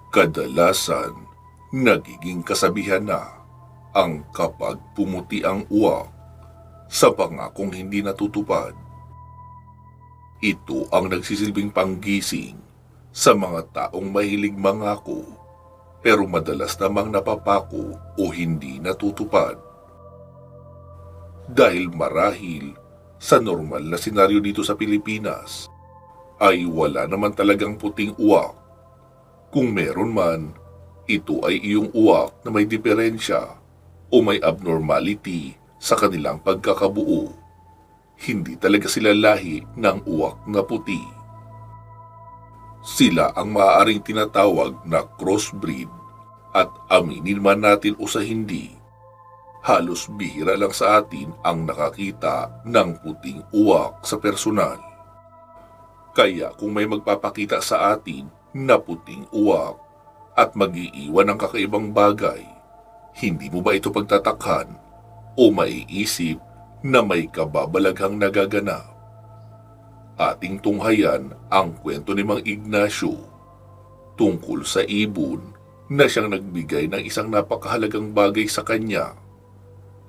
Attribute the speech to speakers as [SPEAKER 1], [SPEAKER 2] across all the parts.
[SPEAKER 1] Kadalasan, nagiging kasabihan na ang kapag pumuti ang uwak sa pangakong hindi natutupad. Ito ang nagsisilbing panggising sa mga taong mahilig mangako pero madalas namang napapako o hindi natutupad. Dahil marahil sa normal na senaryo dito sa Pilipinas ay wala naman talagang puting uwak. Kung meron man, ito ay iyong uwak na may diferensya o may abnormality sa kanilang pagkakabuo. Hindi talaga sila lahi ng uwak na puti. Sila ang maaaring tinatawag na crossbreed at aminin man natin o sa hindi, halos bihira lang sa atin ang nakakita ng puting uwak sa personal. Kaya kung may magpapakita sa atin na puting uwak at mag-iiwan ng kakaibang bagay, hindi mo ba ito pagtatakhan o maiisip na may kababalaghang nagaganap? Ating tunghayan ang kwento ni Mang Ignacio tungkol sa ibon na siyang nagbigay ng isang napakahalagang bagay sa kanya.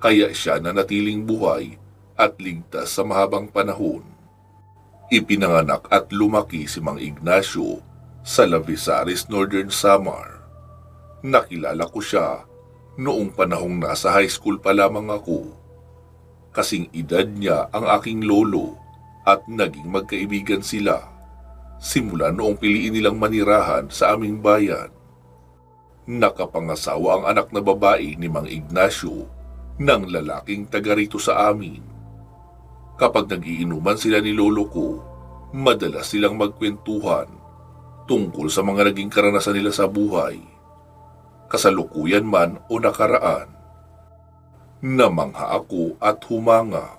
[SPEAKER 1] Kaya siya nanatiling buhay at ligtas sa mahabang panahon. Ipinanganak at lumaki si Mang Ignacio sa Lavisaris, Northern Samar. Nakilala ko siya noong panahong nasa high school pa lamang ako. Kasing edad niya ang aking lolo at naging magkaibigan sila simula noong piliin nilang manirahan sa aming bayan. Nakapangasawa ang anak na babae ni Mang Ignacio ng lalaking taga rito sa amin. Kapag nagiinuman sila ni lolo ko, madalas silang magkwentuhan tungkol sa mga naging karanasan nila sa buhay, kasalukuyan man o nakaraan. Namangha ako at humanga.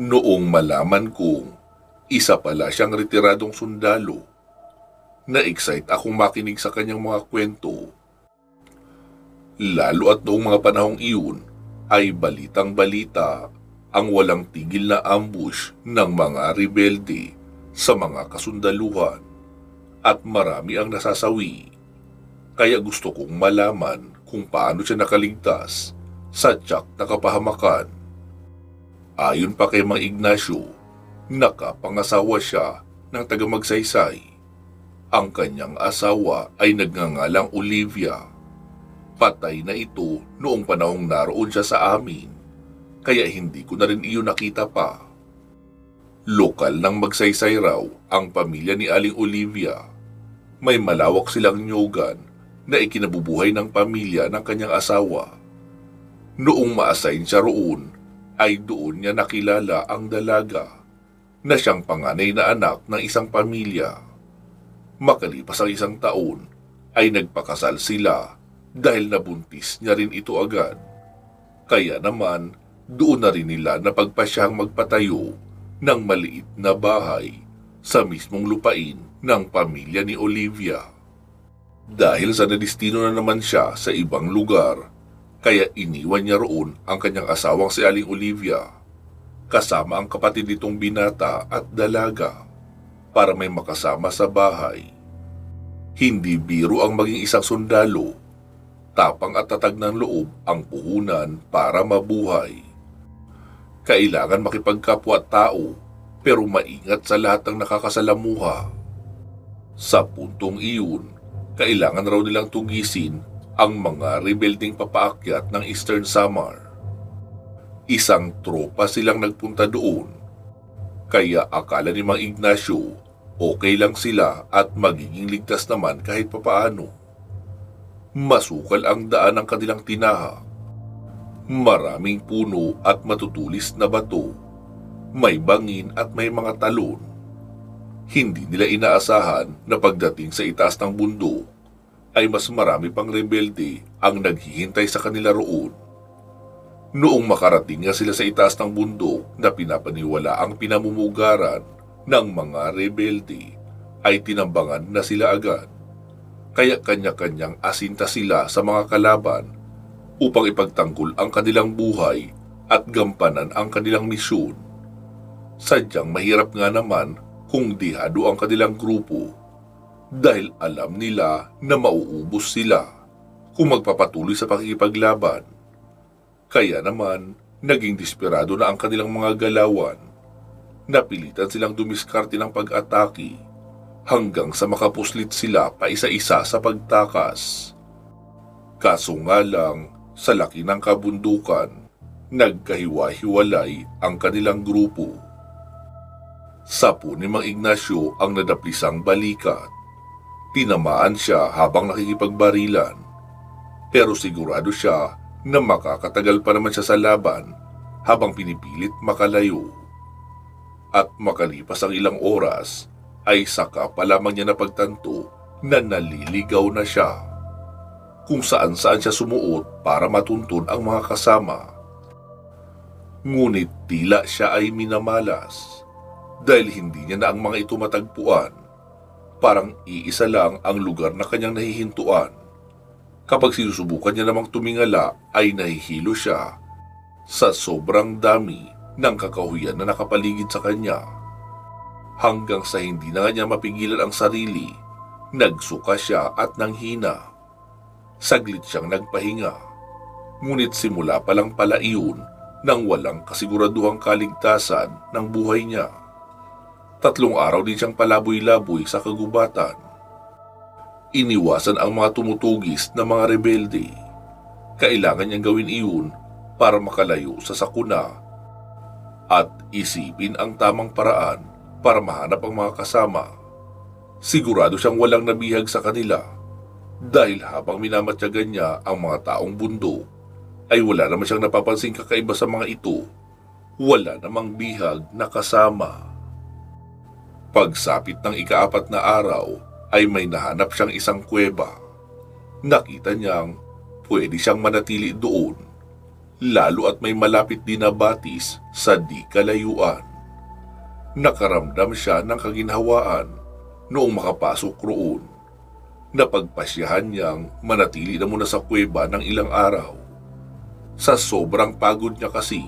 [SPEAKER 1] Noong malaman kong isa pala siyang retiradong sundalo, na-excite akong makinig sa kanyang mga kwento. Lalo at noong mga panahong iyon ay balitang-balita ang walang tigil na ambush ng mga rebelde sa mga kasundaluhan at marami ang nasasawi. Kaya gusto kong malaman kung paano siya nakaligtas sa tiyak na kapahamakan. Ayon pa kay Mang Ignacio, nakapangasawa siya ng taga-Magsaysay. Ang kanyang asawa ay nagngangalang Olivia. Patay na ito noong panahong naroon siya sa amin, kaya hindi ko na rin iyon nakita pa. Lokal ng Magsaysay raw ang pamilya ni Aling Olivia. May malawak silang nyugan na ikinabubuhay ng pamilya ng kanyang asawa. Noong ma-assign siya roon, ay doon niya nakilala ang dalaga na siyang panganay na anak ng isang pamilya. Makalipas ang isang taon, ay nagpakasal sila dahil nabuntis niya rin ito agad. Kaya naman, doon na rin nila napagpasyang magpatayo ng maliit na bahay sa mismong lupain ng pamilya ni Olivia. Dahil sa nadistino na naman siya sa ibang lugar, kaya iniwan niya roon ang kanyang asawang si Aling Olivia, kasama ang kapatid nitong binata at dalaga, para may makasama sa bahay. Hindi biro ang maging isang sundalo. Tapang at tatag ng loob ang puhunan para mabuhay. Kailangan makipagkapwa-tao pero maingat sa lahat ng nakakasalamuha. Sa puntong iyon, kailangan raw nilang tugisin ang mga rebelding papaakyat ng Eastern Samar. Isang tropa silang nagpunta doon, kaya akala ni Mang Ignacio okay lang sila at magiging ligtas naman kahit papaano. Masukal ang daan ng kanilang tinahak. Maraming puno at matutulis na bato. May bangin at may mga talon. Hindi nila inaasahan na pagdating sa itaas ng bundok ay mas marami pang rebelde ang naghihintay sa kanila roon. Noong makarating nga sila sa itaas ng bundok na pinapaniwala ang pinamumugaran ng mga rebelde, ay tinambangan na sila agad. Kaya kanya-kanyang asinta sila sa mga kalaban upang ipagtanggol ang kanilang buhay at gampanan ang kanilang misyon. Sadyang mahirap nga naman kung dihado ang kanilang grupo. dahil alam nila na mauubos sila kung magpapatuloy sa pakikipaglaban. Kaya naman, naging desperado na ang kanilang mga galawan. Napilitan silang dumiskarte ng pag-atake hanggang sa makapuslit sila pa isa-isa sa pagtakas. Kaso nga lang, sa laki ng kabundukan, nagkahiwa-hiwalay ang kanilang grupo. Sapo ni Mang Ignacio ang nadaplisang balikat. Tinamaan siya habang nakikipagbarilan, pero sigurado siya na makakatagal pa naman siya sa laban habang pinipilit makalayo. At makalipas ang ilang oras, ay saka pa lamang niya napagtanto na naliligaw na siya. Kung saan-saan siya sumuot para matuntun ang mga kasama. Ngunit tila siya ay minamalas dahil hindi niya na ang mga ito matagpuan. Parang iisa lang ang lugar na kanyang nahihintuan. Kapag sinusubukan niya namang tumingala ay nahihilo siya sa sobrang dami ng kakahuyan na nakapaligid sa kanya. Hanggang sa hindi na niya mapigilan ang sarili, nagsuka siya at nanghina. Saglit siyang nagpahinga, ngunit simula pa lang pala iyon nang walang kasiguraduhang kaligtasan ng buhay niya. 3 araw din siyang palaboy-laboy sa kagubatan. Iniwasan ang mga tumutugis na mga rebelde. Kailangan niyang gawin iyon para makalayo sa sakuna at isipin ang tamang paraan para mahanap ang mga kasama. Sigurado siyang walang nabihag sa kanila dahil habang minamatyagan niya ang mga taong bundok ay wala naman siyang napapansing kakaiba sa mga ito. Wala namang bihag na kasama. Pagsapit ng ika-4 na araw ay may nahanap siyang isang kuweba. Nakita niyang pwede siyang manatili doon, lalo at may malapit din na batis sa di kalayuan. Nakaramdam siya ng kaginhawaan noong makapasok roon. Napagpasyahan niyang manatili na muna sa kuweba ng ilang araw. Sa sobrang pagod niya kasi,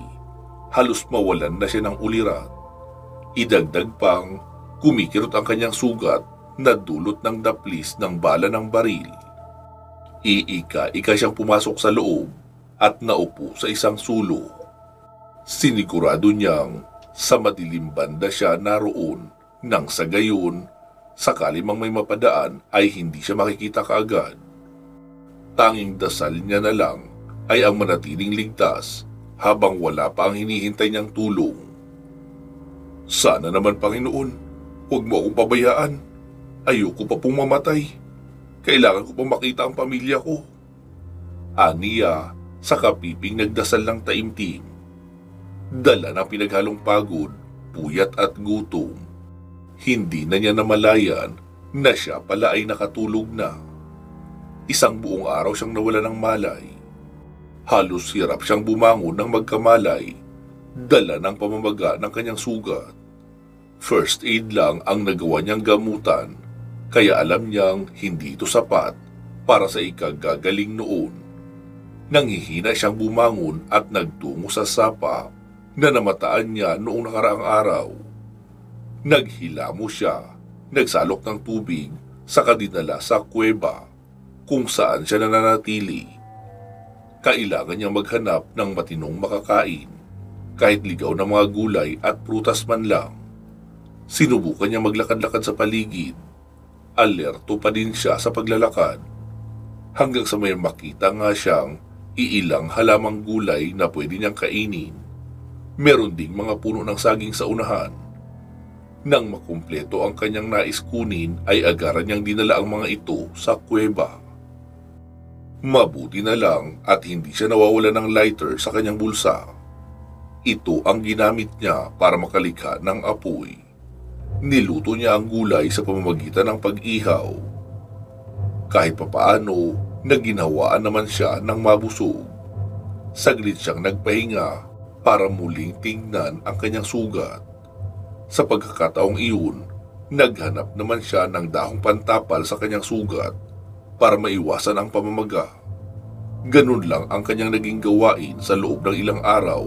[SPEAKER 1] halos mawalan na siya ng ulirat. Idagdag pang kumikirot ang kanyang sugat na dulot ng daplis ng bala ng baril. Iika-ika siyang pumasok sa loob at naupo sa isang sulok. Sinigurado niyang sa madilim banda siya naroon nang sa gayon, sakali mang may mapadaan ay hindi siya makikita kaagad. Tanging dasal niya na lang ay ang manatiling ligtas habang wala pa ang hinihintay niyang tulong. Sana naman, Panginoon, huwag mo akong pabayaan. Ayoko pa pong mamatay. Kailangan ko pang makita ang pamilya ko. Aniya sa kapiping nagdasal ng taimtim. Dala ng pinaghalong pagod, puyat at gutom. Hindi na niya namalayan na siya pala ay nakatulog na. Isang buong araw siyang nawala ng malay. Halos hirap siyang bumangon ng magkamalay, dala ng pamamaga ng kanyang sugat. First aid lang ang nagawa niyang gamutan, kaya alam niyang hindi ito sapat para sa ikagagaling noon. Nanghihina siyang bumangon at nagtungo sa sapa na namataan niya noong nakaraang araw. Naghilamo siya, nagsalok ng tubig, saka dinala sa kuweba kung saan siya nananatili. Kailangan niyang maghanap ng matinong makakain, kahit ligaw na mga gulay at prutas man lang. Sinubukan niya maglakad-lakad sa paligid. Alerto pa din siya sa paglalakad. Hanggang sa may makita nga siyang iilang halamang gulay na pwede niyang kainin. Meron ding mga puno ng saging sa unahan. Nang makumpleto ang kanyang nais kunin ay agaran niyang dinala ang mga ito sa kuweba. Mabuti na lang at hindi siya nawawala ng lighter sa kanyang bulsa. Ito ang ginamit niya para makalikha ng apoy. Niluto niya ang gulay sa pamamagitan ng pag-ihaw. Kahit papaano, naginhawaan naman siya ng mabusog. Saglit siyang nagpahinga para muling tingnan ang kanyang sugat. Sa pagkakataong iyon, naghanap naman siya ng dahong pantapal sa kanyang sugat para maiwasan ang pamamaga. Ganun lang ang kanyang naging gawain sa loob ng ilang araw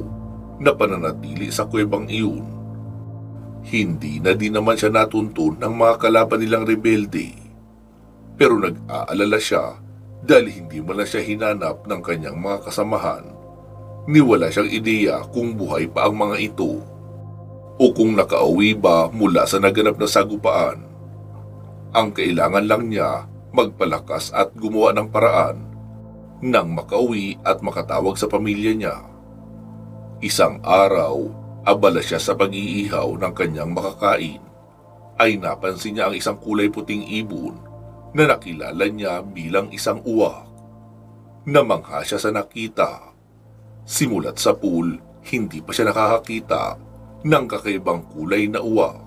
[SPEAKER 1] na pananatili sa kuwebang iyon. Hindi na din naman siya natuntun ng mga kalaban nilang rebelde Pero nag-aalala siya dahil hindi mo na siya hinanap ng kanyang mga kasamahan. Ni wala siyang ideya kung buhay pa ang mga ito o kung nakauwi ba mula sa naganap na sagupaan. Ang kailangan lang niya magpalakas at gumawa ng paraan nang makauwi at makatawag sa pamilya niya. Isang araw, abala siya sa pag-iihaw ng kanyang makakain, ay napansin niya ang isang kulay puting ibon na nakilala niya bilang isang uwak. Namangha siya sa nakita. Simulat sa pool, hindi pa siya nakakakita ng kakaibang kulay na uwak.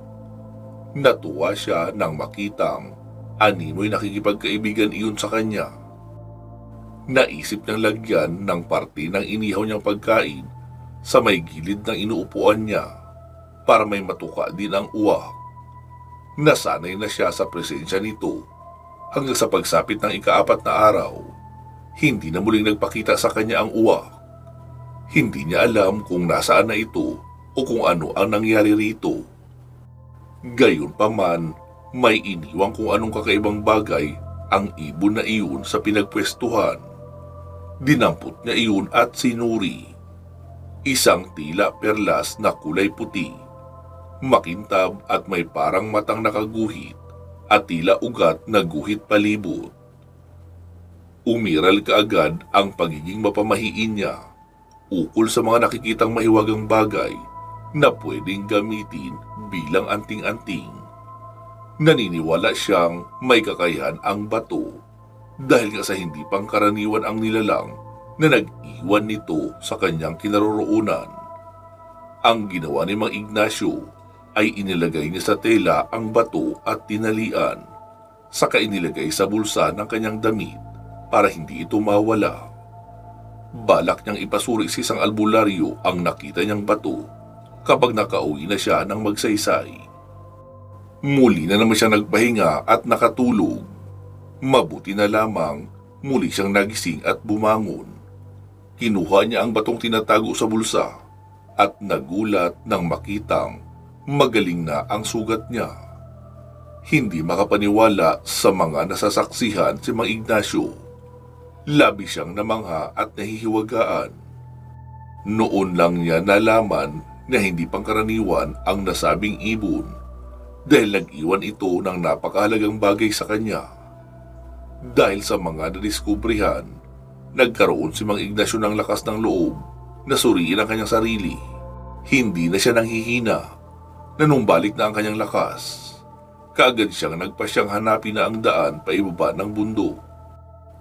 [SPEAKER 1] Natuwa siya nang makitang animoy nakikipagkaibigan iyon sa kanya. Naisip niyang lagyan ng parte ng inihaw niyang pagkain sa may gilid ng inuupuan niya para may matuka din ang uwak. Nasanay na siya sa presensya nito hanggang sa pagsapit ng ika-4 na araw, hindi na muling nagpakita sa kanya ang uwak. Hindi niya alam kung nasaan na ito o kung ano ang nangyari rito. Gayunpaman, may iniwang kung anong kakaibang bagay ang ibon na iyon sa pinagpwestuhan. Dinampot niya iyon at sinuri. Isang tila perlas na kulay puti, makintab at may parang matang nakaguhit at tila ugat na guhit palibot. Umiral kaagad ang pagiging mapamahiin niya ukol sa mga nakikitang mahiwagang bagay na pwedeng gamitin bilang anting-anting. Naniniwala siyang may kakayahan ang bato dahil nga sa hindi pangkaraniwan ang nilalang na nag-iwan nito sa kanyang kinaroroonan. Ang ginawa ni Mang Ignacio ay inilagay niya sa tela ang bato at tinalian, saka inilagay sa bulsa ng kanyang damit para hindi ito mawala. Balak niyang ipasuri sa isang albularyo ang nakita niyang bato kapag nakauwi na siya ng magsaysay. Muli na naman siyang nagpahinga at nakatulog. Mabuti na lamang muli siyang nagising at bumangon. Kinuha niya ang batong tinatago sa bulsa at nagulat nang makitang magaling na ang sugat niya. Hindi makapaniwala sa mga nasasaksihan si Mang Ignacio. Labi siyang namangha at nahihiwagaan. Noon lang niya nalaman na hindi pangkaraniwan ang nasabing ibon dahil nag-iwan ito ng napakahalagang bagay sa kanya. Dahil sa mga nadiskubrihan, nagkaroon si Mang Ignacio ng lakas ng loob na suriin ang kanyang sarili. Hindi na siya nanghihina. Nanumbalik na ang kanyang lakas. Kaagad siyang nagpasyang hanapin na ang daan paibaba ng bundok.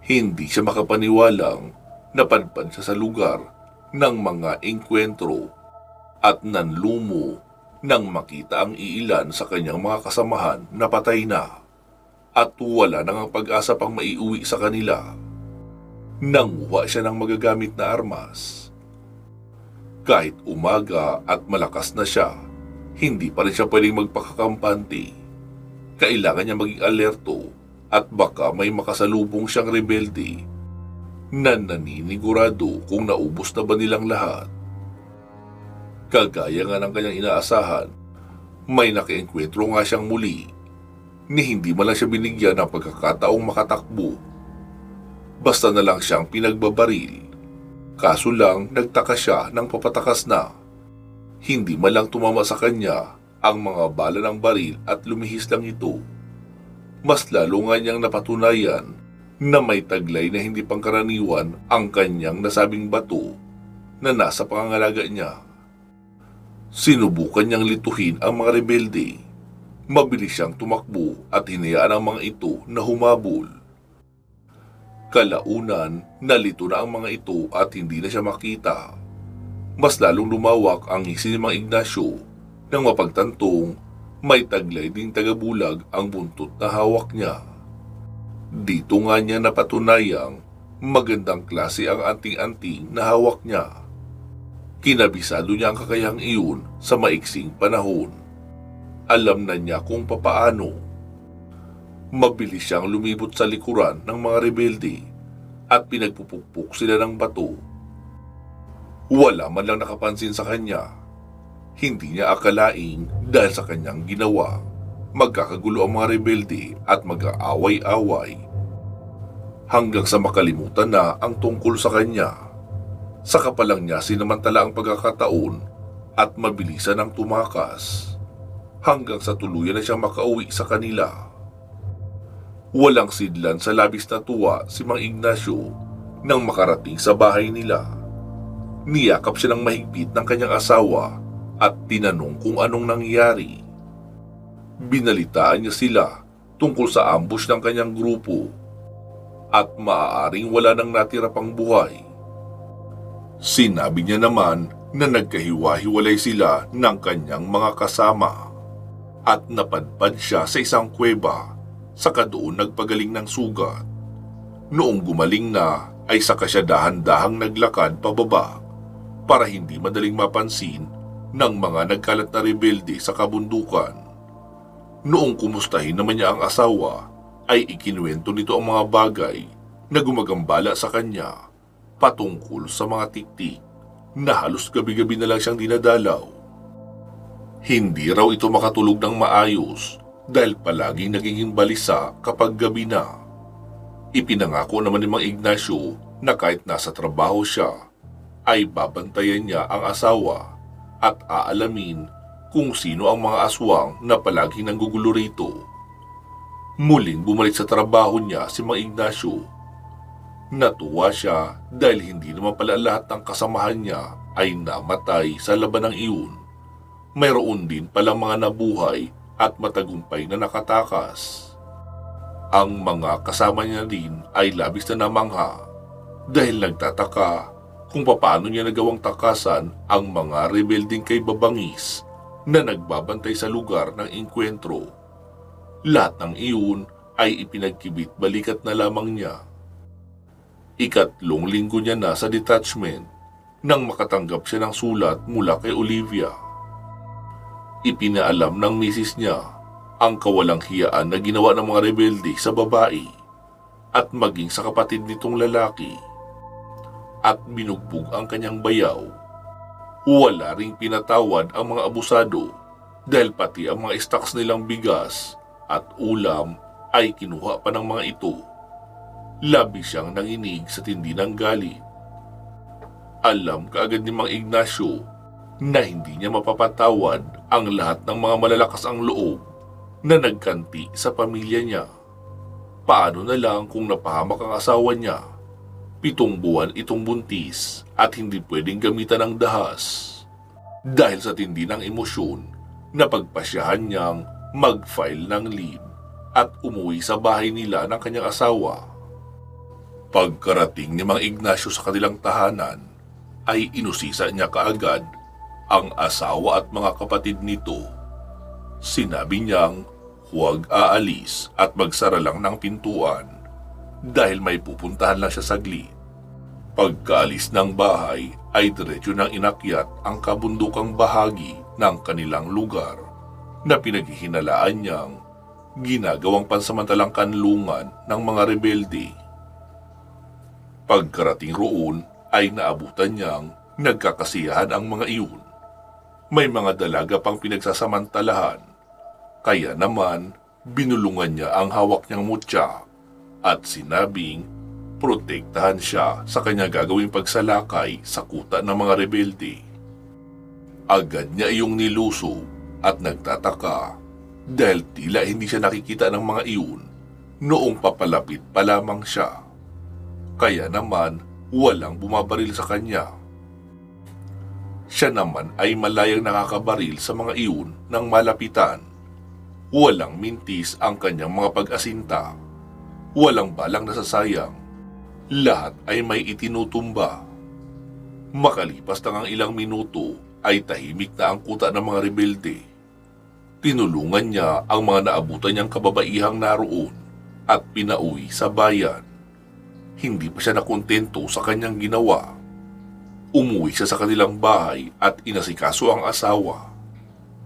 [SPEAKER 1] Hindi siya makapaniwalang napadpad siya sa lugar ng mga engkwentro at nanlumo nang makita ang iilan sa kanyang mga kasamahan na patay na at wala nang ang pag-asa pang maiuwi sa kanila. Nanguha siya ng magagamit na armas. Kahit umaga at malakas na siya, hindi pa rin siya pwedeng magpakakampante. Kailangan niya maging alerto at baka may makasalubong siyang rebelde na naninigurado kung naubos na ba nilang lahat. Kagaya nga ng kanyang inaasahan, may nakaengkwentro nga siyang muli ni hindi man lang siya binigyan ng pagkakataong makatakbo. Basta na lang siyang pinagbabaril. Kaso lang nagtaka siya ng papatakas na. Hindi man lang tumama sa kanya ang mga bala ng baril at lumihis lang ito. Mas lalo nga niyang napatunayan na may taglay na hindi pangkaraniwan ang kanyang nasabing bato na nasa pangangalaga niya. Sinubukan niyang lituhin ang mga rebelde. Mabilis siyang tumakbo at hinayaan ang mga ito na humabol. Kalaunan, nalito na ang mga ito at hindi na siya makita. Mas lalong lumawak ang ngisi ni Mang Ignacio nang mapagtantong may taglay ding tagabulag ang buntot na hawak niya. Dito nga niya napatunayang magandang klase ang anting-anting na hawak niya. Kinabisado niya ang kakayahang iyon sa maiksing panahon. Alam na niya kung papaano. Mabilis siyang lumibot sa likuran ng mga rebelde at pinagpupukpok sila ng bato. Wala man lang nakapansin sa kanya. Hindi niya akalaing dahil sa kanyang ginawa magkakagulo ang mga rebelde at mag-aaway-away hanggang sa makalimutan na ang tungkol sa kanya. Saka pa lang niya sinamantala ang pagkakataon at mabilisan ang tumakas hanggang sa tuluyan na siyang makauwi sa kanila. Walang sidlan sa labis na tuwa si Mang Ignacio nang makarating sa bahay nila. Niyakap siya ng mahigpit ng kanyang asawa at tinanong kung anong nangyari. Binalitaan niya sila tungkol sa ambush ng kanyang grupo at maaaring wala nang natira pang buhay. Sinabi niya naman na nagkahiwa-hiwalay sila ng kanyang mga kasama at napadpad siya sa isang kuweba saka doon nagpagaling ng sugat. Noong gumaling na ay saka siya dahan-dahang naglakad pababa para hindi madaling mapansin ng mga nagkalat na rebelde sa kabundukan. Noong kumustahin naman niya ang asawa ay ikinuwento nito ang mga bagay na gumagambala sa kanya patungkol sa mga tiktik na halos gabi-gabi na lang siyang dinadalaw. Hindi raw ito makatulog ng maayos dahil palaging nagiging balisa kapag gabi na. Ipinangako naman ni Mang Ignacio na kahit nasa trabaho siya ay babantayan niya ang asawa at aalamin kung sino ang mga aswang na palaging nanggugulo rito. Muling bumalik sa trabaho niya si Mang Ignacio. Natuwa siya dahil hindi naman pala lahat ng kasamahan niya ay namatay sa laban ng iyon. Mayroon din palang mga nabuhay at matagumpay na nakatakas. Ang mga kasama niya din ay labis na namangha dahil nagtataka kung paano niya nagawang takasan ang mga rebelding kay Babangis na nagbabantay sa lugar ng engkwentro. Lahat ng iyon ay ipinagkibit balikat na lamang niya. Ikatlong linggo niya na sa detachment nang makatanggap siya ng sulat mula kay Olivia. Ipinaalam ng misis niya ang kawalang hiyaan na ginawa ng mga rebelde sa babae at maging sa kapatid nitong lalaki at binugbog ang kanyang bayaw. Wala ring pinatawad ang mga abusado dahil pati ang mga stocks nilang bigas at ulam ay kinuha pa ng mga ito. Labis siyang nanginig sa tindi ng galit. Alam kaagad ni Mang Ignacio na hindi niya mapapatawad ang lahat ng mga malalakas ang loob na nagkanti sa pamilya niya. Paano na lang kung napahamak ang asawa niya? 7 buwan itong buntis at hindi pwedeng gamitan ng dahas. Dahil sa tindi ng emosyon, napagpasyahan niyang mag-file ng leave at umuwi sa bahay nila ng kanyang asawa. Pagkarating ni Mang Ignacio sa kanilang tahanan, ay inusisa niya kaagad ang asawa at mga kapatid nito. Sinabi niyang huwag aalis at magsara lang ng pintuan dahil may pupuntahan lang siya saglit. Pagkaalis ng bahay ay diretso nang inakyat ang kabundukang bahagi ng kanilang lugar na pinaghihinalaan niyang ginagawang pansamantalang kanlungan ng mga rebelde. Pagkarating roon ay naabutan niyang nagkakasiyahan ang mga iyon. May mga dalaga pang pinagsasamantalahan, kaya naman binulungan niya ang hawak niyang mutya at sinabing protektahan siya sa kanya gagawing pagsalakay sa kuta ng mga rebelde. Agad niya iyong nilusob at nagtataka dahil tila hindi siya nakikita ng mga iyon noong papalapit pa lamang siya. Kaya naman walang bumabaril sa kanya. Siya naman ay malayang nakakabaril sa mga iyon ng malapitan. Walang mintis ang kanyang mga pag-asinta. Walang balang nasasayang. Lahat ay may itinutumba. Makalipas na ang ilang minuto ay tahimik na ang kuta ng mga rebelde. Tinulungan niya ang mga naabutan niyang kababaihang naroon at pinauwi sa bayan. Hindi pa siya nakontento sa kanyang ginawa. Umuwi siya sa kanilang bahay at inasikaso ang asawa.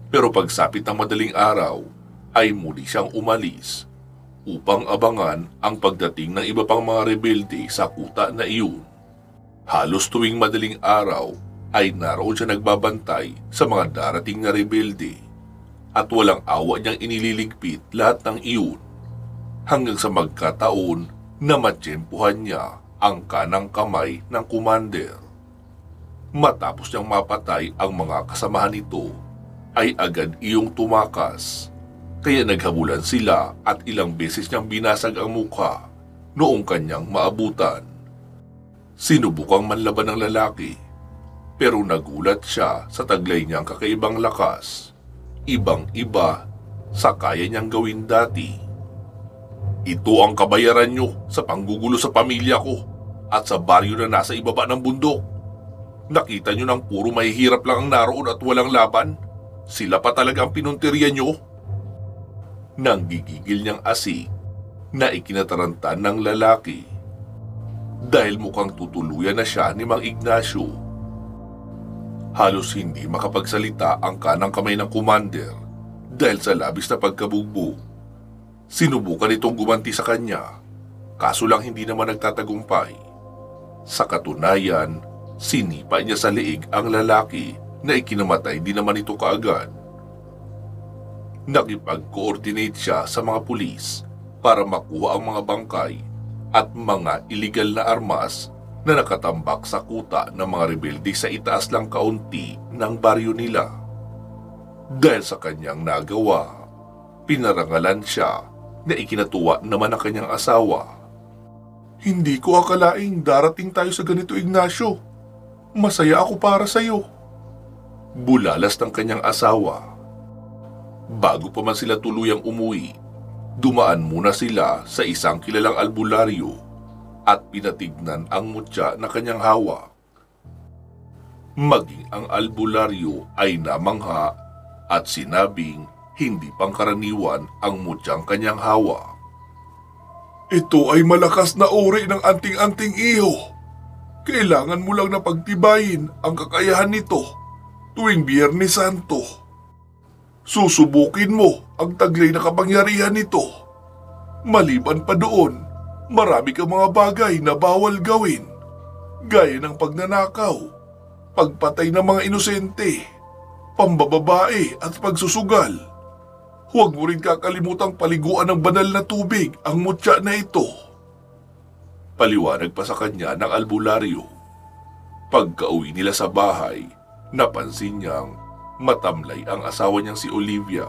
[SPEAKER 1] Pero pagsapit ng madaling araw ay muli siyang umalis upang abangan ang pagdating ng iba pang mga rebelde sa kuta na iyon. Halos tuwing madaling araw ay naroon siya nagbabantay sa mga darating na rebelde at walang awa niyang inililigpit lahat ng iyon hanggang sa magkataon na matsyempuhan niya ang kanang kamay ng commander. Matapos niyang mapatay ang mga kasamahan nito, ay agad iyong tumakas, kaya naghabulan sila at ilang beses niyang binasag ang mukha noong kanyang maabutan. Sinubukang manlaban ng lalaki, pero nagulat siya sa taglay niyang kakaibang lakas, ibang-iba sa kaya niyang gawin dati. Ito ang kabayaran niyo sa panggugulo sa pamilya ko at sa baryo na nasa ibaba ng bundok. Nakita niyo nang puro mahihirap lang ang naroon at walang laban? Sila pa talaga ang pinuntirya niyo? Nang gigigil niyang asik na ikinatarantan ng lalaki dahil mukhang tutuluyan na siya ni Mang Ignacio. Halos hindi makapagsalita ang kanang kamay ng commander dahil sa labis na pagkabugbog. Sinubukan itong gumanti sa kanya, kaso lang hindi naman nagtatagumpay. Sa katunayan, sinipa niya sa liig ang lalaki na ikinamatay din naman ito kaagad. Nakipag-coordinate siya sa mga pulis para makuha ang mga bangkay at mga iligal na armas na nakatambak sa kuta ng mga rebelde sa itaas lang kaunti ng baryo nila. Dahil sa kanyang nagawa, pinarangalan siya na ikinatuwa naman ang kanyang asawa. Hindi ko akalaing darating tayo sa ganito, Ignacio. Masaya ako para sa iyo. Bulalas ng kanyang asawa. Bago pa man sila tuluyang umuwi, dumaan muna sila sa isang kilalang albularyo at pinatignan ang mutya na kanyang hawak. Maging ang albularyo ay namangha at sinabing hindi pangkaraniwan ang mutyang kanyang hawak. Ito ay malakas na uri ng anting-anting iyo. Kailangan mo lang na pagtibayin ang kakayahan nito tuwing Biyernes Santo. Susubukin mo ang taglay na kapangyarihan nito. Maliban pa doon, marami kang mga bagay na bawal gawin, gaya ng pagnanakaw, pagpatay ng mga inosente, pambababae at pagsusugal. Huwag mo rin kakalimutang paliguan ng banal na tubig ang mutya na ito. Paliwanag pa sa kanya ng albularyo. Pagka-uwi nila sa bahay, napansin niyang matamlay ang asawa niyang si Olivia.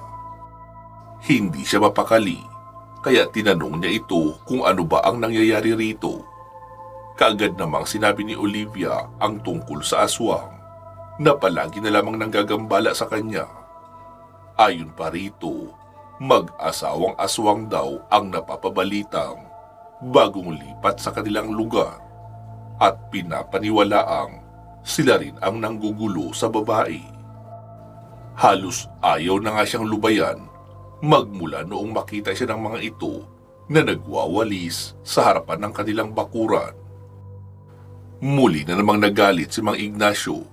[SPEAKER 1] Hindi siya mapakali, kaya tinanong niya ito kung ano ba ang nangyayari rito. Kaagad namang sinabi ni Olivia ang tungkol sa aswang na palagi na lamang nanggagambala sa kanya. Ayon pa rito, mag-asawang aswang daw ang napapabalitang bagong lipat sa kanilang lugar at pinapaniwalaang sila rin ang nanggugulo sa babae. Halos ayaw na nga siyang lubayan magmula noong makita siya ng mga ito na nagwawalis sa harapan ng kanilang bakuran. Muli na namang nagalit si Mang Ignacio.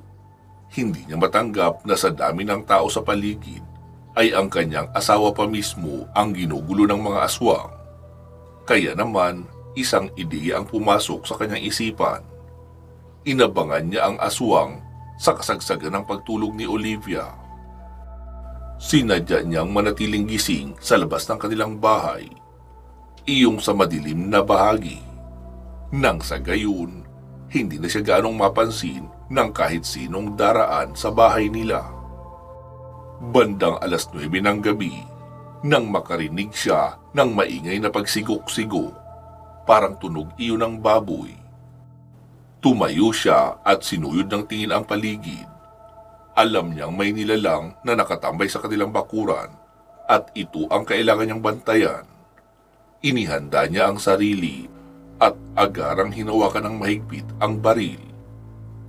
[SPEAKER 1] Hindi niya matanggap na sa dami ng tao sa paligid ay ang kanyang asawa pa mismo ang ginugulo ng mga aswang. Kaya naman, isang ideya ang pumasok sa kanyang isipan. Inabangan niya ang aswang sa kasagsagan ng pagtulog ni Olivia. Sinadya niyang manatiling gising sa labas ng kanilang bahay, iyong sa madilim na bahagi. Nang sa gayon, hindi na siya gaanong mapansin ng kahit sinong daraan sa bahay nila. Bandang 9:00 ng gabi, nang makarinig siya ng maingay na pagsigok-sigo, parang tunog iyon ng baboy. Tumayo siya at sinuyod ng tingin ang paligid. Alam niyang may nilalang na nakatambay sa kanilang bakuran at ito ang kailangan niyang bantayan. Inihanda niya ang sarili at agarang hinawakan ng mahigpit ang baril.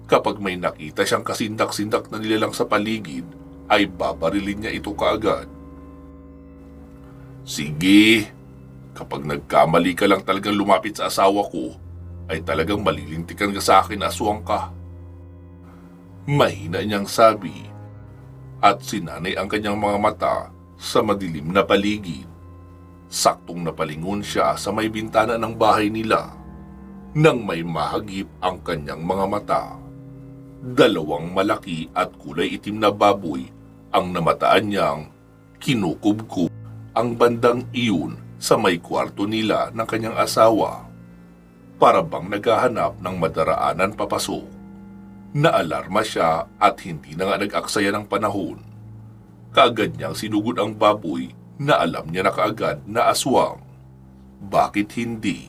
[SPEAKER 1] Kapag may nakita siyang kasindak-sindak na nilalang sa paligid, ay babarilin niya ito kaagad. Sige, kapag nagkamali ka lang talagang lumapit sa asawa ko, ay talagang malilintikan ka sa akin, aswang ka. Mahina niyang sabi, at sinanay ang kanyang mga mata sa madilim na paligid. Saktong napalingon siya sa may bintana ng bahay nila nang may mahagip ang kanyang mga mata. 2 malaki at kulay itim na baboy ang namataan niyang Kinukubkub ang bandang iyon sa may kwarto nila ng kanyang asawa para bang naghahanap ng madaraanan papasok. Naalarma siya at hindi na nga nag-aksaya ng panahon. Kaagad niyang sinugod ang baboy na alam niya na kaagad na aswang. Bakit hindi?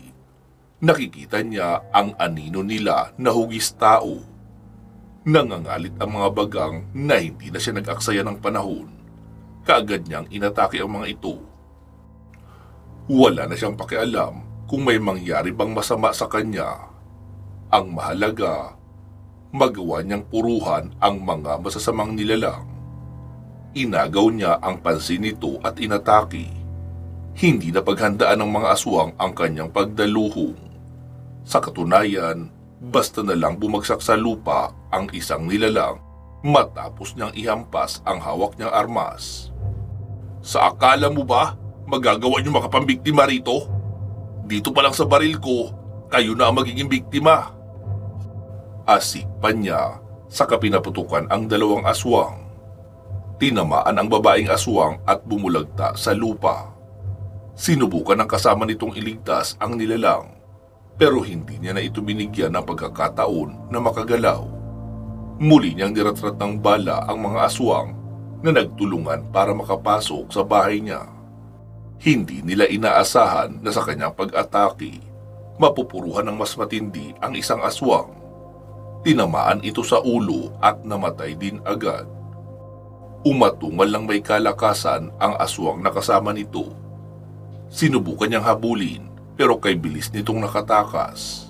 [SPEAKER 1] Nakikita niya ang anino nila na hugis tao. Nangangalit ang mga bagang na hindi na siya nag-aksaya ng panahon. Kaagad niyang inatake ang mga ito. Wala na siyang pakialam kung may mangyari bang masama sa kanya. Ang mahalaga, magawa niyang puruhan ang mga masasamang nilalang. Inagaw niya ang pansin nito at inatake. Hindi na paghandaan ng mga aswang ang kanyang pagdaluhong. Sa katunayan, basta na lang bumagsak sa lupa ang isang nilalang matapos niyang ihampas ang hawak niyang armas. Sa akala mo ba, magagawa niyo makapambiktima rito? Dito pa lang sa baril ko, kayo na ang magiging biktima. Asik pa niya sa kapinaputukan ang dalawang aswang. Tinamaan ang babaeng aswang at bumulagta sa lupa. Sinubukan ng kasama nitong iligtas ang nilalang, pero hindi niya na ito binigyan ng pagkakataon na makagalaw. Muli niyang niratrat ng bala ang mga aswang na nagtulungan para makapasok sa bahay niya. Hindi nila inaasahan na sa kanyang pag-atake, mapupuruhan ng mas matindi ang isang aswang. Tinamaan ito sa ulo at namatay din agad. Umatungal lang may kalakasan ang aswang na kasama nito. Sinubukan niyang habulin pero kay bilis nitong nakatakas.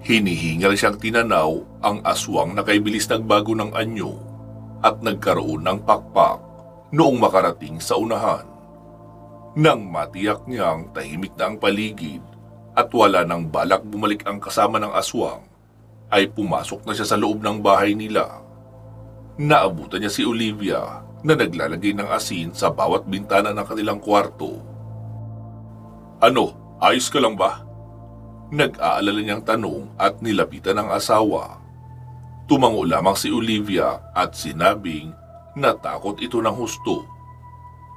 [SPEAKER 1] Hinihingal siyang tinanaw ang aswang na kay bilis nagbago ng anyo at nagkaroon ng pakpak noong makarating sa unahan. Nang matiyak niyang tahimik na ang paligid at wala nang balak bumalik ang kasama ng aswang, ay pumasok na siya sa loob ng bahay nila. Naabutan niya si Olivia na naglalagay ng asin sa bawat bintana ng kanilang kwarto. Ano, ayos ka lang ba? Nag-aalala niyang tanong at nilapitan ng asawa. Tumango lamang si Olivia at sinabing natakot ito ng husto.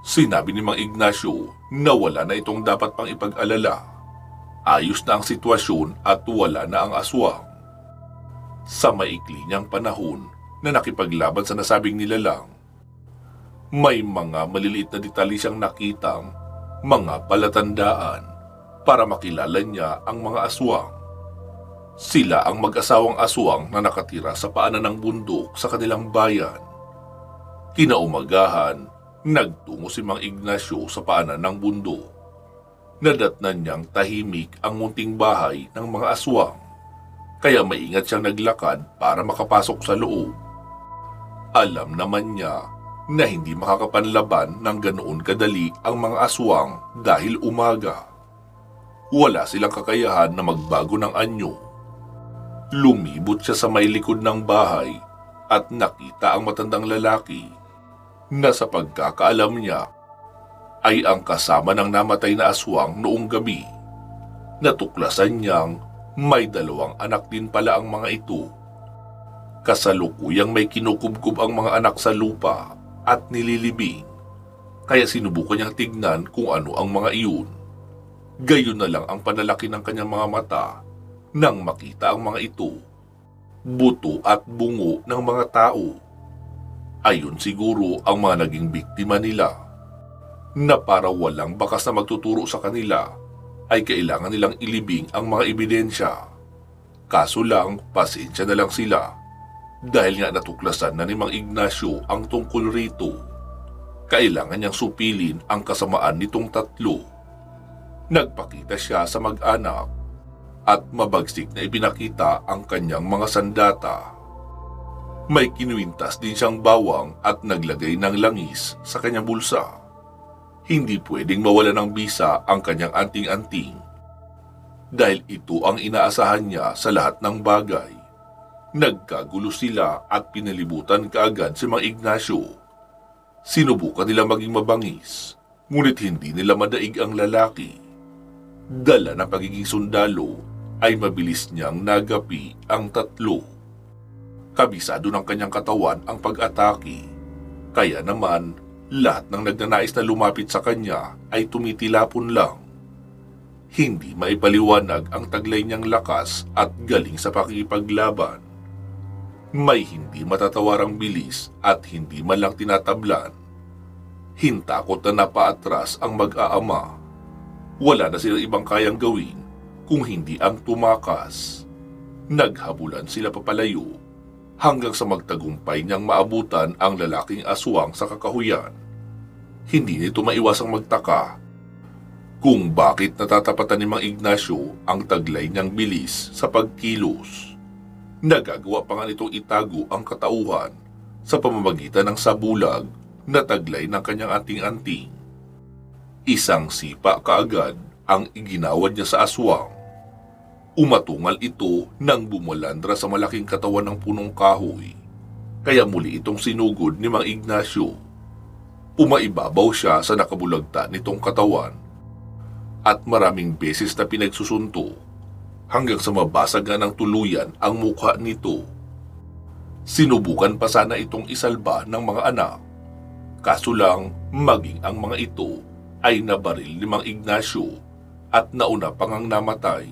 [SPEAKER 1] Sinabi ni Mang Ignacio na wala na itong dapat pang ipag-alala. Ayos na ang sitwasyon at wala na ang aswang. Sa maikli niyang panahon na nakipaglaban sa nasabing nilalang, may mga maliliit na detalye siyang nakitang mga palatandaan para makilala niya ang mga aswang. Sila ang mag-asawang aswang na nakatira sa paanan ng bundok sa kanilang bayan. Kinaumagahan, nagtungo si Mang Ignacio sa paanan ng bundok. Nadatnan niyang tahimik ang munting bahay ng mga aswang, kaya maingat siyang naglakad para makapasok sa loob. Alam naman niya na hindi makakapanlaban ng ganoon kadali ang mga aswang dahil umaga. Wala silang kakayahan na magbago ng anyo. Lumibot siya sa may likod ng bahay at nakita ang matandang lalaki na sa pagkakaalam niya ay ang kasama ng namatay na aswang noong gabi. Natuklasan niyang may dalawang anak din pala ang mga ito. Kasalukuyang may kinukubkub ang mga anak sa lupa at nililibing, kaya sinubukan niyang tignan kung ano ang mga iyon. Gayon na lang ang panalaki ng kanyang mga mata nang makita ang mga ito, buto at bungo ng mga tao. Ayon siguro ang mga naging biktima nila, na para walang bakas na magtuturo sa kanila, ay kailangan nilang ilibing ang mga ebidensya. Kaso lang, pasensya na lang sila, dahil nga natuklasan na ni Mang Ignacio ang tungkol rito. Kailangan niyang supilin ang kasamaan nitong tatlo. Nagpakita siya sa mag-anak at mabagsik na ipinakita ang kanyang mga sandata. May kinuwintas din siyang bawang at naglagay ng langis sa kanyang bulsa. Hindi pwedeng mawala ng bisa ang kanyang anting-anting, dahil ito ang inaasahan niya sa lahat ng bagay. Nagkagulo sila at pinalibutan kaagad si Mang Ignacio. Sinubukan nila maging mabangis, ngunit hindi nila madaig ang lalaki. Dala ng pagiging sundalo ay mabilis niyang nagapi ang tatlo. Kabisado ng kanyang katawan ang pag-atake, kaya naman Lahat ng nagnanais na lumapit sa kanya ay tumitilapon lang. Hindi maipaliwanag ang taglay niyang lakas at galing sa pakikipaglaban. May hindi matatawarang bilis at hindi man lang tinatablan. Hintakot na napaatras ang mag-aama. Wala na silang ibang kayang gawin kung hindi ang tumakas. Naghabulan sila papalayo hanggang sa magtagumpay niyang maabutan ang lalaking aswang sa kakahuyan. Hindi nito maiwasang magtaka kung bakit natatapatan ni Mang Ignacio ang taglay niyang bilis sa pagkilos. Nagagawa pa nga nitong itago ang katauhan sa pamamagitan ng sabulag na taglay ng kanyang anting-anting. Isang sipa kaagad ang iginawad niya sa aswang. Umatungal ito nang bumulandra sa malaking katawan ng punong kahoy, kaya muli itong sinugod ni Mang Ignacio. Umaibabaw siya sa nakabulagta nitong katawan at maraming beses na pinagsusunto hanggang sa mabasag ng tuluyan ang mukha nito. Sinubukan pa sana itong isalba ng mga anak, kaso lang maging ang mga ito ay nabaril ni Mang Ignacio at nauna pang ang namatay.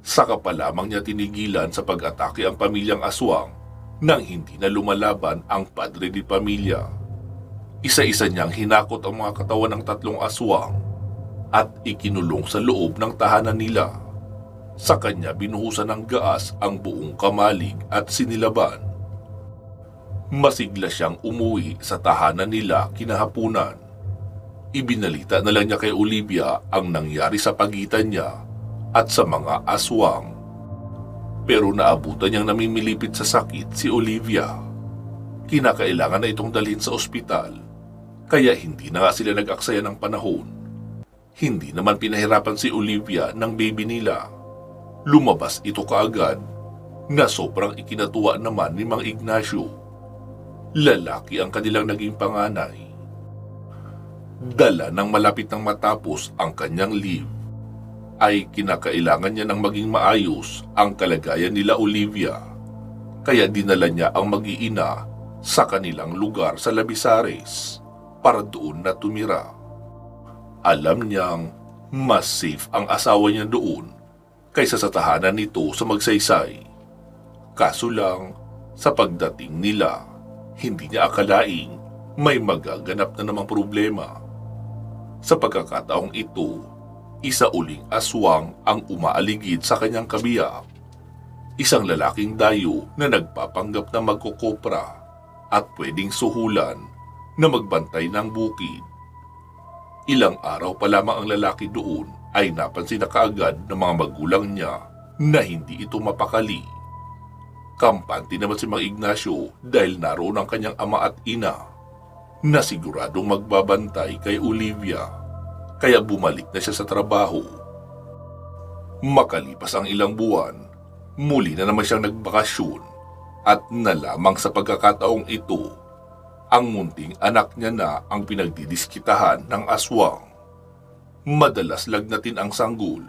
[SPEAKER 1] Saka pa lamang niya tinigilan sa pag-atake ang pamilyang aswang nang hindi na lumalaban ang padre di pamilya. Isa-isa niyang hinakot ang mga katawan ng tatlong aswang at ikinulong sa loob ng tahanan nila. Sa kanya binuhusan ng gaas ang buong kamalig at sinilaban. Masigla siyang umuwi sa tahanan nila kinahapunan. Ibinalita na lang niya kay Olivia ang nangyari sa pagitan niya at sa mga aswang. Pero naabutan niyang namimilipit sa sakit si Olivia. Kinakailangan na itong dalhin sa ospital, kaya hindi na nga sila nag-aksaya ng panahon. Hindi naman pinahirapan si Olivia ng baby nila. Lumabas ito kaagad na sobrang ikinatuwa naman ni Mang Ignacio. Lalaki ang kanilang naging panganay. Dala ng malapit nang matapos ang kanyang leave, ay kinakailangan niya ng maging maayos ang kalagayan nila Olivia. Kaya dinala niya ang mag-iina sa kanilang lugar sa Labisares para doon na tumira. Alam niyang mas safe ang asawa niya doon kaysa sa tahanan nito sa Magsaysay. Kaso lang, sa pagdating nila, hindi niya akalaing may magaganap na namang problema. Sa pagkakataong ito, isa uling aswang ang umaaligid sa kanyang kabiyak. Isang lalaking dayo na nagpapanggap na magkokopra at pwedeng suhulan na magbantay ng bukid. Ilang araw pa lamang ang lalaki doon ay napansin na kaagad ng mga magulang niya na hindi ito mapakali. Kampante naman si Mang Ignacio dahil naroon ang kanyang ama at ina na siguradong magbabantay kay Olivia, kaya bumalik na siya sa trabaho. Makalipas ang ilang buwan, muli na naman siyang nagbakasyon at nalamang sa pagkakataong ito, ang munting anak niya na ang pinagdidiskitahan ng aswang. Madalas lagnatin ang sanggol,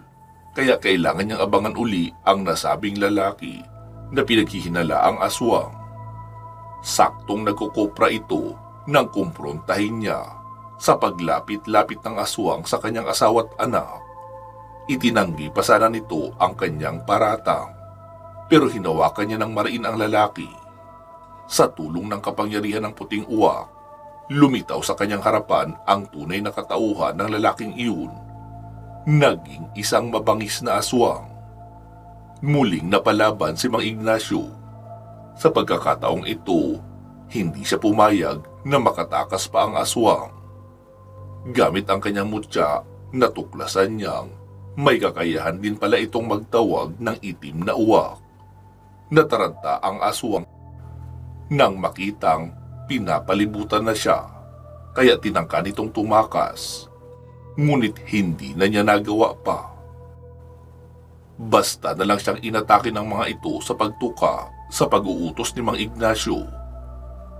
[SPEAKER 1] kaya kailangan niyang abangan uli ang nasabing lalaki na pinaghihinala ang aswang. Saktong nagkukopra ito nang kumprontahin niya sa paglapit-lapit ng aswang sa kanyang asawa't anak. Itinanggi pa sana nito ang kanyang paratang, pero hinawakan niya ng mariin ang lalaki. Sa tulong ng kapangyarihan ng puting uwak, lumitaw sa kanyang harapan ang tunay na katauhan ng lalaking iyon. Naging isang mabangis na aswang. Muling napalaban si Mang Ignacio. Sa pagkakataong ito, hindi siya pumayag na makatakas pa ang aswang. Gamit ang kanyang mutya, natuklasan niyang may kakayahan din pala itong magtawag ng itim na uwak. Nataranta ang aswang nang makitang pinapalibutan na siya, kaya tinangka nitong tumakas. Ngunit hindi na niya nagawa pa. Basta na lang siyang inatake ng mga ito sa pagtuka sa pag-uutos ni Mang Ignacio.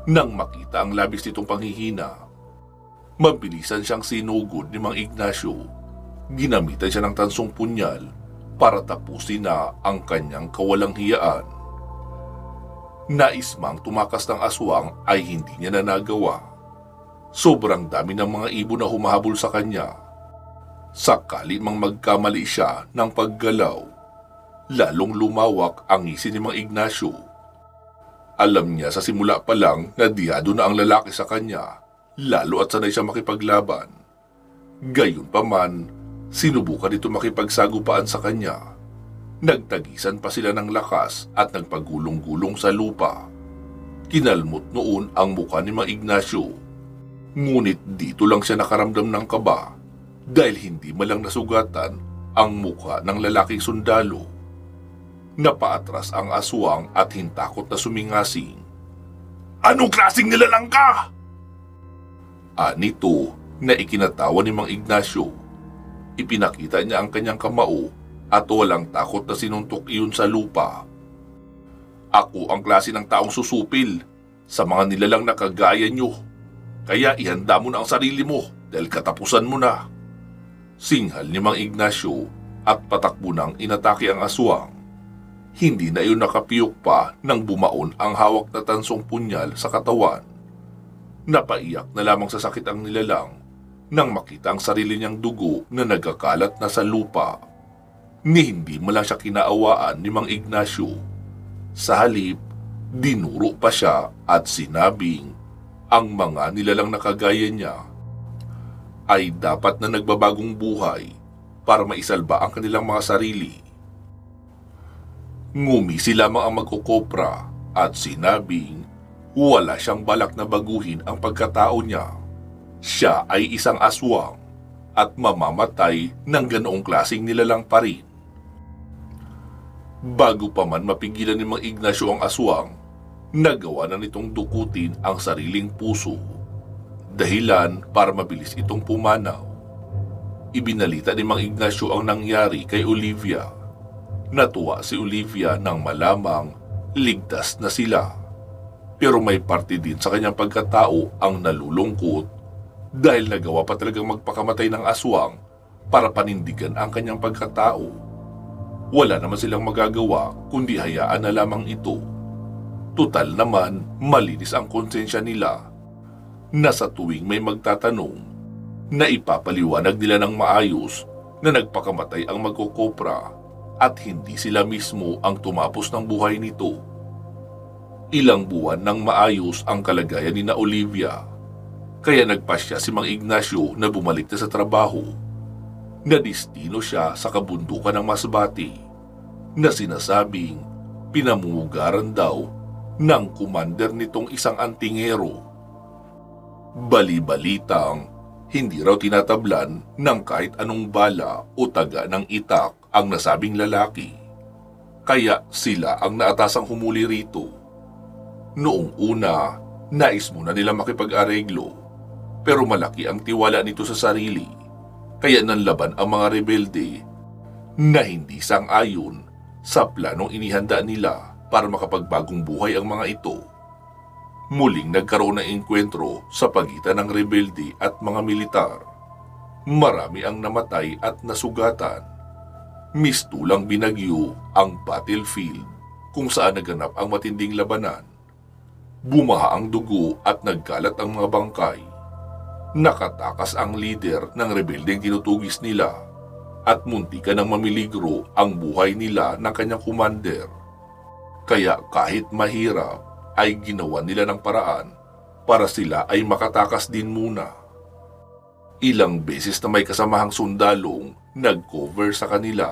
[SPEAKER 1] Nang makita ang labis nitong panghihina, mabilisan siyang sinugod ni Mang Ignacio. Ginamitan siya ng tansong punyal para tapusin na ang kanyang kawalang hiyaan. Nais mang tumakas ng aswang ay hindi niya na nagawa. Sobrang dami ng mga ibon na humahabol sa kanya. Sakali mang magkamali siya ng paggalaw, lalong lumawak ang ngisi ni Mang Ignacio. Alam niya sa simula pa lang na diyado na ang lalaki sa kanya, lalo at sanay siya makipaglaban. Gayunpaman, sinubukan nito makipagsagupaan sa kanya. Nagtagisan pa sila ng lakas at nagpagulong-gulong sa lupa. Kinalmot noon ang mukha ni Mang Ignacio. Ngunit dito lang siya nakaramdam ng kaba dahil hindi malang nasugatan ang mukha ng lalaking sundalo. Napaatras ang aswang at hintakot na sumingasing. "Anong klaseng nilalang ka?" Anito na ikinatawa ni Mang Ignacio. Ipinakita niya ang kanyang kamao at walang takot na sinuntok iyon sa lupa. "Ako ang klase ng taong susupil sa mga nilalang na kagaya niyo. Kaya ihanda mo na ang sarili mo dahil katapusan mo na." Singhal ni Mang Ignacio at patakbo nang inatake ang aswang. Hindi na iyon nakapiyok pa nang bumaon ang hawak na tansong punyal sa katawan. Napaiyak na lamang sa sakit ang nilalang nang makita ang sarili niyang dugo na nagkakalat na sa lupa. Ni hindi mo lang siya kinaawaan ni Mang Ignacio. Sa halip, dinuro pa siya at sinabing ang mga nilalang na kagaya niya ay dapat na nagbabagong buhay para maisalba ang kanilang mga sarili. Ngumisi lamang ang magkokopra at sinabing wala siyang balak na baguhin ang pagkatao niya. Siya ay isang aswang at mamamatay ng ganoong klaseng nilalang pa rin. Bago pa man mapigilan ni Mang Ignacio ang aswang, nagawa na nitong dukutin ang sariling puso. Dahilan para mabilis itong pumanaw. Ibinalita ni Mang Ignacio ang nangyari kay Olivia. Natuwa si Olivia nang malamang ligtas na sila. Pero may parte din sa kanyang pagkatao ang nalulungkot dahil nagawa pa talagang magpakamatay ng aswang para panindigan ang kanyang pagkatao. Wala naman silang magagawa kundi hayaan na lamang ito. Tutal naman, malinis ang konsensya nila na sa tuwing may magtatanong na ipapaliwanag nila ng maayos na nagpakamatay ang magkokopra at hindi sila mismo ang tumapos ng buhay nito. Ilang buwan nang maayos ang kalagayan ni na Olivia, kaya nagpasya si Mang Ignacio na bumalik na sa trabaho. Nadistino siya sa kabundukan ng Masbate na sinasabing pinamumugaran daw ng commander nitong isang antingero. Bali-balitang hindi raw tinatablan ng kahit anong bala o taga ng itak ang nasabing lalaki. Kaya sila ang naatasang humuli rito. Noong una, nais muna nila makipag-areglo, pero malaki ang tiwala nito sa sarili. Kaya nanlaban ang mga rebelde na hindi sang-ayon sa planong inihanda nila para makapagbagong buhay ang mga ito. Muling nagkaroon ng engkwentro sa pagitan ng rebelde at mga militar. Marami ang namatay at nasugatan. Mistulang binagyo ang battlefield kung saan naganap ang matinding labanan. Bumaha ang dugo at nagkalat ang mga bangkay. Nakatakas ang lider ng rebeldeng tinutugis nila at muntikan ng mamiligro ang buhay nila ng kanyang commander. Kaya kahit mahirap ay ginawa nila ng paraan para sila ay makatakas din muna. Ilang beses na may kasamahang sundalong nag-cover sa kanila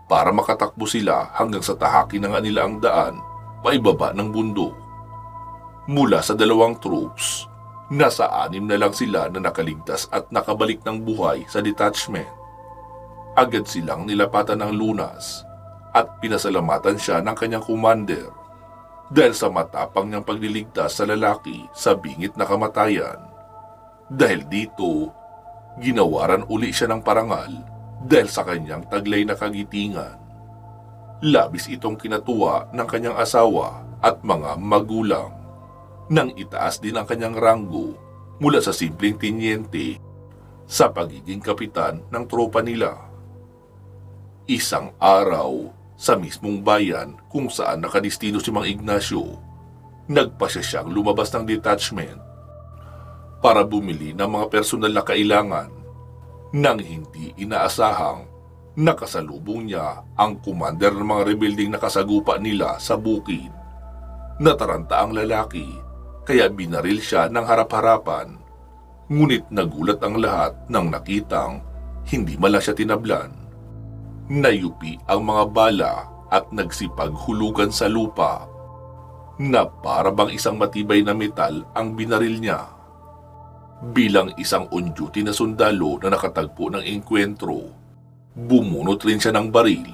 [SPEAKER 1] para makatakbo sila hanggang sa tahaki na nga nila ang daan paibaba ng bundok. Mula sa 2 troops, nasa 6 na lang sila na nakaligtas at nakabalik ng buhay sa detachment. Agad silang nilapatan ng lunas at pinasalamatan siya ng kanyang commander dahil sa matapang niyang pagliligtas sa lalaki sa bingit na kamatayan. Dahil dito, ginawaran uli siya ng parangal dahil sa kanyang taglay na kagitingan. Labis itong kinatuwa ng kanyang asawa at mga magulang nang itaas din ang kanyang ranggo mula sa simpleng tinyente sa pagiging kapitan ng tropa nila. Isang araw, sa mismong bayan kung saan nakadistino si Mang Ignacio, nagpasya siyang lumabas ng detachment. para bumili ng mga personal na kailangan. Nang hindi inaasahang nakasalubong niya ang commander ng mga rebelding nakasagupa nila sa bukid. Nataranta ang lalaki kaya binaril siya ng harap-harapan. Ngunit nagulat ang lahat nang nakitang hindi man lang siya tinablan. Nayupi ang mga bala at nagsipaghulugan sa lupa na para bang isang matibay na metal ang binaril niya. Bilang isang on-duty na sundalo na nakatagpo ng engkwentro, bumunot rin siya ng baril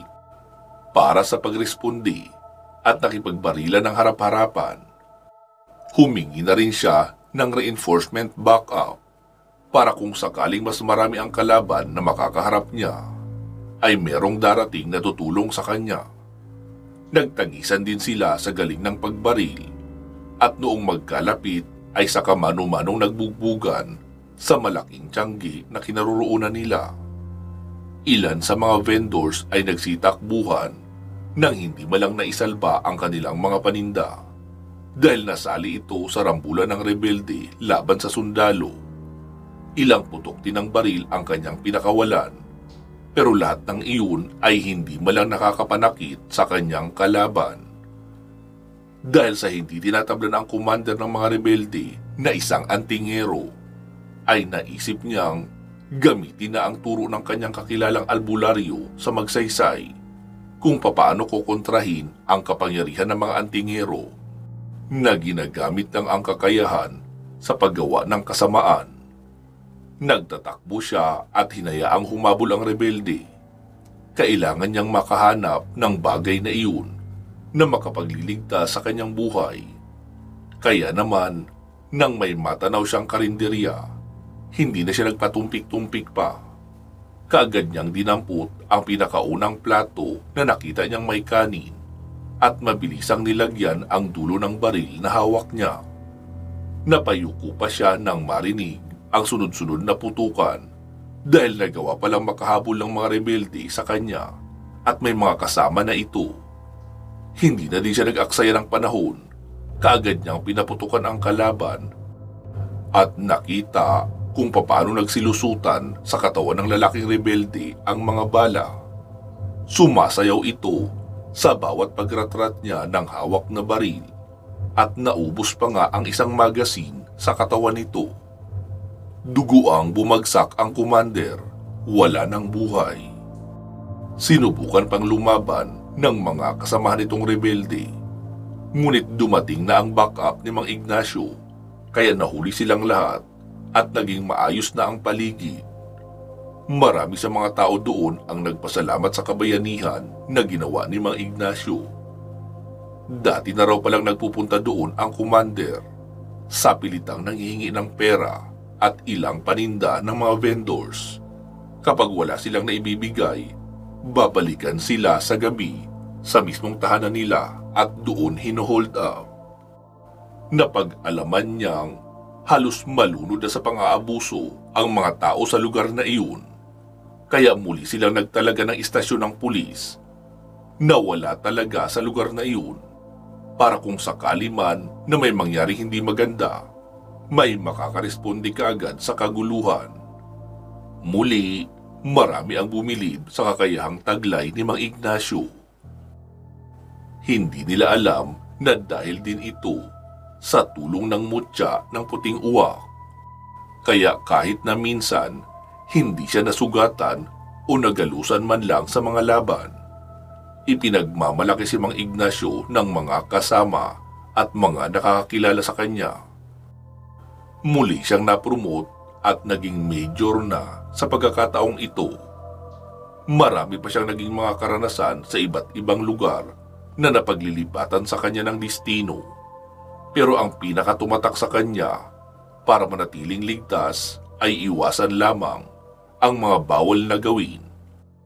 [SPEAKER 1] para sa pagresponde at nakipagbarila ng harap-harapan. Humingi na rin siya ng reinforcement backup para kung sakaling mas marami ang kalaban na makakaharap niya, ay merong darating na tutulong sa kanya. Nagtagisan din sila sa galing ng pagbaril at noong magkalapit ay saka mano-manong nagbugbugan sa malaking tiyanggi na kinaroroonan nila. Ilan sa mga vendors ay nagsitakbuhan nang hindi malang naisalba ang kanilang mga paninda dahil nasali ito sa rambulan ng rebelde laban sa sundalo. Ilang putok din ng baril ang kanyang pinakawalan, pero lahat ng iyon ay hindi malang nakakapanakit sa kanyang kalaban. Dahil sa hindi tinatablan ang commander ng mga rebelde na isang antingero, ay naisip niyang gamitin na ang turo ng kanyang kakilalang albularyo sa magsaysay kung papaano kukontrahin ang kapangyarihan ng mga antingero na ginagamit ng ang kakayahan sa paggawa ng kasamaan. Nagtatakbo siya at hinayaang humabol ang rebelde. Kailangan niyang makahanap ng bagay na iyon na makapagliligtas sa kanyang buhay. Kaya naman, nang may matanaw siyang karinderya, hindi na siya nagpatumpik-tumpik pa. Kaagad niyang dinampot ang pinakaunang plato na nakita niyang may kanin at mabilisang nilagyan ang dulo ng baril na hawak niya. Napayuko pa siya nang marinig ang sunod-sunod na putukan dahil nagawa palang makahabol ng mga rebelde sa kanya at may mga kasama na ito. Hindi na din siya nag-aksaya ng panahon, kaagad niyang pinaputukan ang kalaban at nakita kung papaano nagsilusutan sa katawan ng lalaking rebelde ang mga bala. Sumasayaw ito sa bawat pagratrat niya ng hawak na baril at naubos pa nga ang isang magasin sa katawan nito. Duguang bumagsak ang commander, wala ng buhay. Sinubukan pang lumaban ng mga kasamahan nitong rebelde. Ngunit dumating na ang backup ni Mang Ignacio, kaya nahuli silang lahat at naging maayos na ang paligid. Marami sa mga tao doon ang nagpasalamat sa kabayanihan na ginawa ni Mang Ignacio. Dati na raw palang nagpupunta doon ang commander sa pilitang nanghihingi ng pera at ilang paninda ng mga vendors. Kapag wala silang naibibigay, babalikan sila sa gabi sa mismong tahanan nila at doon hino-hold up. Napag-alaman niyang halos malunod na sa pang-aabuso ang mga tao sa lugar na iyon, kaya muli silang nagtalaga ng istasyon ng pulis na wala talaga sa lugar na iyon para kung sakali man na may mangyari hindi maganda, may makakaresponde kaagad sa kaguluhan. Muli, marami ang bumilib sa kakayahang taglay ni Mang Ignacio. Hindi nila alam na dahil din ito sa tulong ng mutya ng puting uwak. Kaya kahit na minsan, hindi siya nasugatan o nagalusan man lang sa mga laban, ipinagmamalaki si Mang Ignacio ng mga kasama at mga nakakakilala sa kanya. Muli siyang napromote at naging major na sa pagkakataong ito. Marami pa siyang naging mga karanasan sa iba't ibang lugar na napaglilipatan sa kanya ng destino. Pero ang pinakatumatak sa kanya para manatiling ligtas ay iwasan lamang ang mga bawal na gawin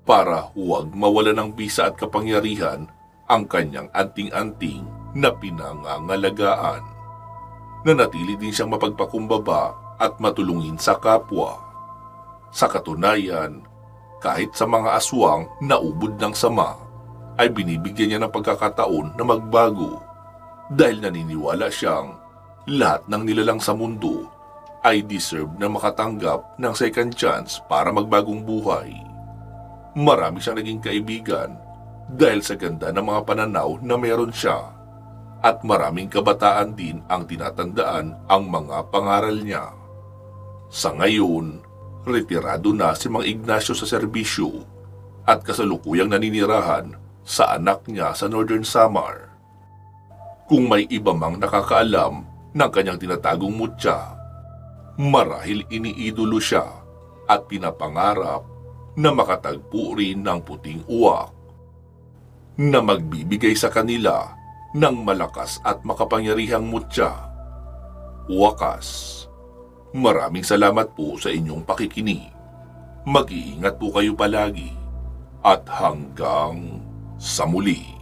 [SPEAKER 1] para huwag mawala ng bisa at kapangyarihan ang kanyang anting-anting na pinangangalagaan. Nanatili din siyang mapagpakumbaba at matulungin sa kapwa. Sa katunayan, kahit sa mga aswang na ubod ng sama, ay binibigyan niya ng pagkakataon na magbago dahil naniniwala siyang lahat ng nilalang sa mundo ay deserve na makatanggap ng second chance para magbagong buhay. Marami siyang naging kaibigan dahil sa ganda ng mga pananaw na meron siya, at maraming kabataan din ang tinatandaan ang mga pangaral niya. Sa ngayon, retirado na si Mang Ignacio sa serbisyo at kasalukuyang naninirahan sa anak niya sa Northern Samar. Kung may iba mang nakakaalam ng kanyang tinatagong mutya, marahil iniidolo siya at pinapangarap na makatagpo rin ng puting uwak na magbibigay sa kanila ng malakas at makapangyarihang mutya. Wakas, maraming salamat po sa inyong pakikinig. Mag-iingat po kayo palagi at hanggang sa muli.